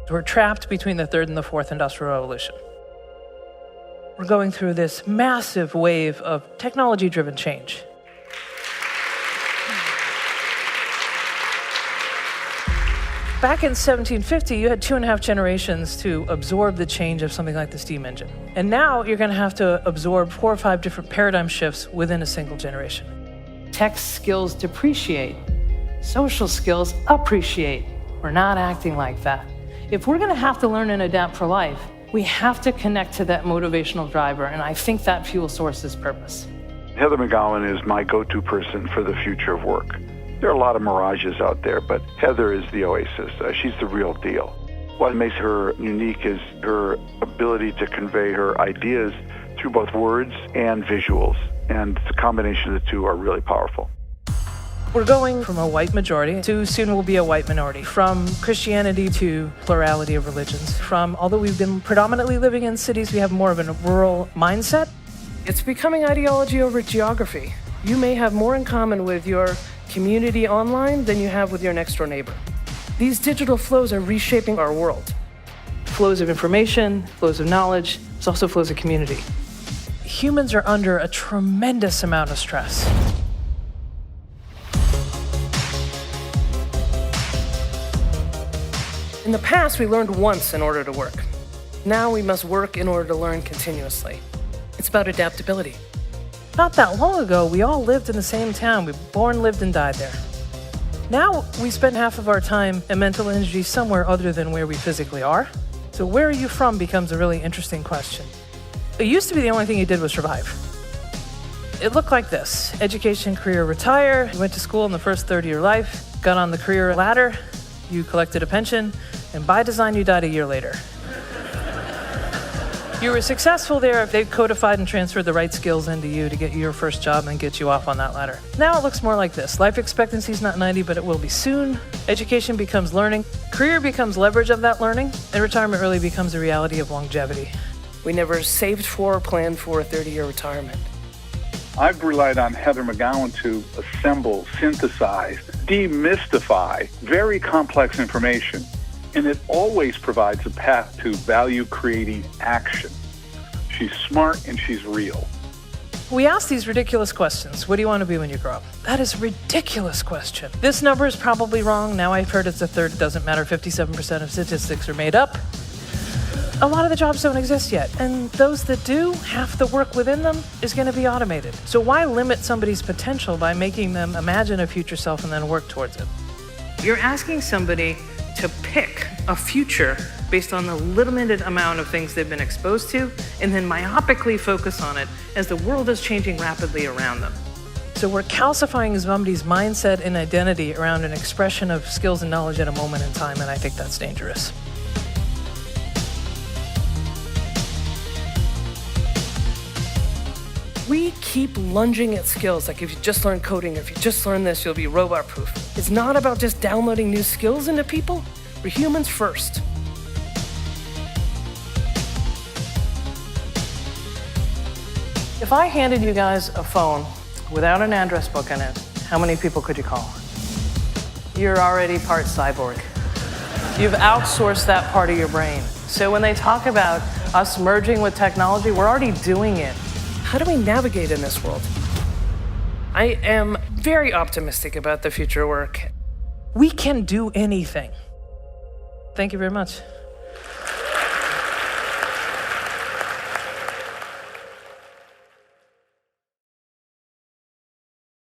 We're trapped between the third and the fourth industrial revolution. We're going through this massive wave of technology-driven change. Back in 1750, you had 2.5 generations to absorb the change of something like the steam engine. And now you're going to have to absorb 4 or 5 different paradigm shifts within a single generation. Tech skills depreciate. Social skills appreciate. We're not acting like that. If we're going to have to learn and adapt for life, we have to connect to that motivational driver, and I think that fuel source is purpose. Heather McGowan is my go-to person for the future of work. There are a lot of mirages out there, but Heather is the oasis. She's the real deal. What makes her unique is her ability to convey her ideas through both words and visuals, and the combination of the two are really powerful. We're going from a white majority to soon will be a white minority, from Christianity to plurality of religions, from although we've been predominantly living in cities, we have more of a rural mindset. It's becoming ideology over geography. You may have more in common with your community online than you have with your next door neighbor. These digital flows are reshaping our world. Flows of information, flows of knowledge, there's also flows of community. Humans are under a tremendous amount of stress. In the past, we learned once in order to work. Now we must work in order to learn continuously. It's about adaptability. Not that long ago, we all lived in the same town. We were born, lived, and died there. Now, we spend half of our time and mental energy somewhere other than where we physically are. So where are you from becomes a really interesting question. It used to be the only thing you did was survive. It looked like this: education, career, retire. You went to school in the first third of your life, got on the career ladder, you collected a pension, and by design, you died a year later. You were successful there if they codified and transferred the right skills into you to get you your first job and get you off on that ladder. Now it looks more like this. Life expectancy is not 90, but it will be soon. Education becomes learning. Career becomes leverage of that learning. And retirement really becomes a reality of longevity. We never saved for or planned for a 30-year retirement. I've relied on Heather McGowan to assemble, synthesize, demystify very complex information. And it always provides a path to value-creating action. She's smart and she's real. We ask these ridiculous questions. What do you want to be when you grow up? That is a ridiculous question. This number is probably wrong. Now I've heard it's a third. It doesn't matter. 57% of statistics are made up. A lot of the jobs don't exist yet. And those that do, half the work within them is going to be automated. So why limit somebody's potential by making them imagine a future self and then work towards it? You're asking somebody to pick a future based on the limited amount of things they've been exposed to, and then myopically focus on it as the world is changing rapidly around them. So we're calcifying somebody's mindset and identity around an expression of skills and knowledge at a moment in time, and I think that's dangerous. We keep lunging at skills, like if you just learn coding, or if you just learn this, you'll be robot-proof. It's not about just downloading new skills into people. We're humans first. If I handed you guys a phone without an address book in it, how many people could you call? You're already part cyborg. You've outsourced that part of your brain. So when they talk about us merging with technology, we're already doing it. How do we navigate in this world? I am very optimistic about the future work. We can do anything. Thank you very much.